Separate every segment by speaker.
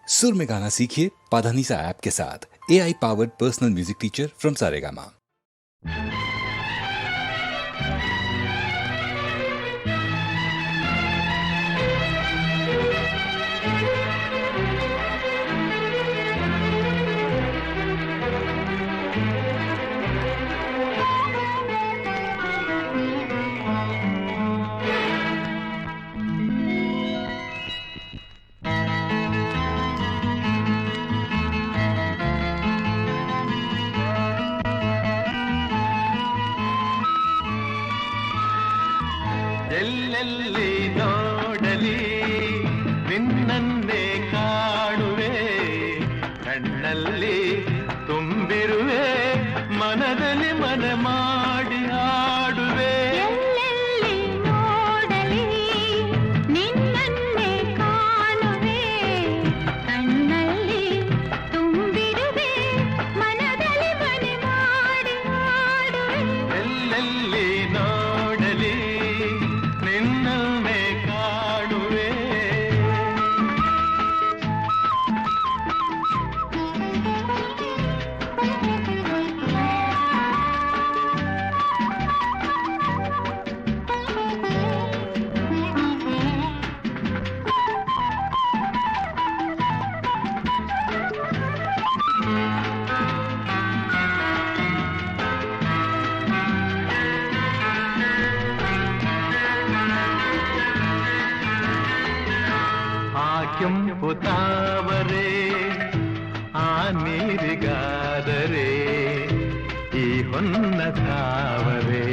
Speaker 1: सुर में गाना सीखिए पाधानीसा ऐप के साथ। AI powered personal music teacher from Saregama.
Speaker 2: ಎಲ್ಲೆಲ್ಲಿ ನೋಡಲಿ ನಿನ್ನನ್ನೇ ಕಾಣುವೆ, ಕಣ್ಣಲ್ಲಿ ತುಂಬಿರುವೆ, ಮನದಲ್ಲಿ ಮನ ಮಾಡಿ ಆಡುವೆ.
Speaker 3: ಎಲ್ಲೆಲ್ಲಿ ನೋಡಲಿ ನಿನ್ನನ್ನೇ ಕಾಣುವೆ, ಕಣ್ಣಲ್ಲಿ ತುಂಬಿರುವೆ, ಮನದಲ್ಲಿ ಮನ ಮಾಡಿ ಆಡುವೆ.
Speaker 2: ಎಲ್ಲೆಲ್ಲಿ ನೋಡಲಿ ನಿನ್ನನ್ನೇ ಕಾಣುವೆ. ಆ ಕೆಂಪು ತಾವರೆ ಆ ನೀರಿಗಾದರೆ, ಈ ಹೊನ್ನ ತಾವರೆ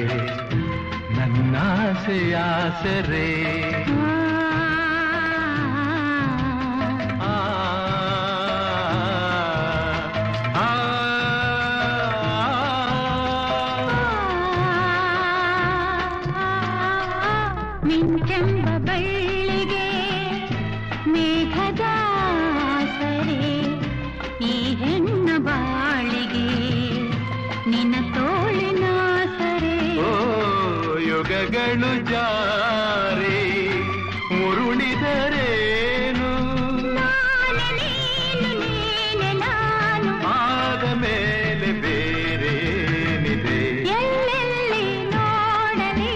Speaker 2: ನನ್ನಾಸೆಯಾಸರೆ. ಆ, ಆ, ಆ,
Speaker 3: ಮಿಂಚೆಂಬ ಬಳ್ಳಿಗೆ ಮೇಘದ ಸರೆ, ಈ ಹೆಣ್ಣ ಬಾಳಿಗೆ ನಿನ್ನ ತೋಳಿನ ಸರೆ.
Speaker 2: ಓ ಯುಗಗಳು ಜಾರಿ ಉರುಳಿದರೇನು,
Speaker 3: ನಾನು ನೀನು ನೀನೆ ನಾನು,
Speaker 2: ಆದ ಮೇಲೆ ಬೇರೇನಿದೆ.
Speaker 3: ಎಲ್ಲೆಲ್ಲಿ ನೋಡಲಿ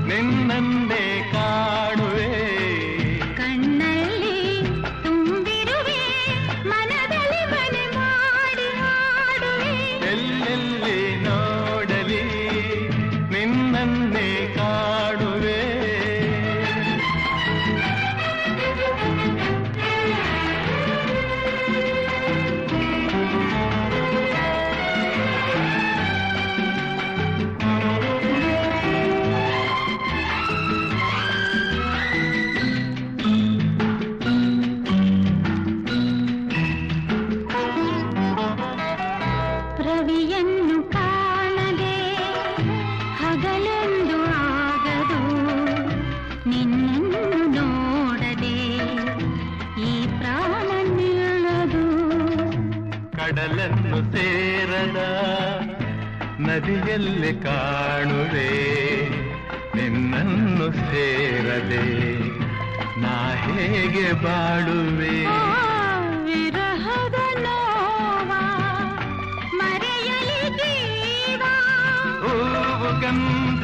Speaker 2: ನಿನ್ನನ್ನೇ ಕಾಣುವೆ,
Speaker 3: ಕಣ್ಣಲ್ಲಿ ತುಂಬಿರುವೆ, ಮನದಲ್ಲಿ ಮನ ಮಾಡಿ ಆಡುವೆ.
Speaker 2: ಎಲ್ಲೆಲ್ಲಿ ನೋಡಲಿ ನಿನ್ನನ್ನೇ ಕಾಣುವೆ.
Speaker 3: ರವಿಯನ್ನು ಕಾಣದೆ ಹಗಲೆಂದು ಆಗದು, ನಿನ್ನನ್ನು ನೋಡದೆ ಈ ಪ್ರಾಣ ನಿಲ್ಲದು.
Speaker 2: ಕಡಲನ್ನು ಸೇರದ ನದಿಯಲ್ಲಿ ಕಾಣುವೆ, ನಿನ್ನನ್ನು ಸೇರದೆ ನಾ ಹೇಗೆ ಬಾಳುವೆ.
Speaker 3: ಆ ವಿರಹದ ನೋವ ಮರೆಯಲಿ ಜೀವ,
Speaker 2: ಹೂವು ಗಂಧ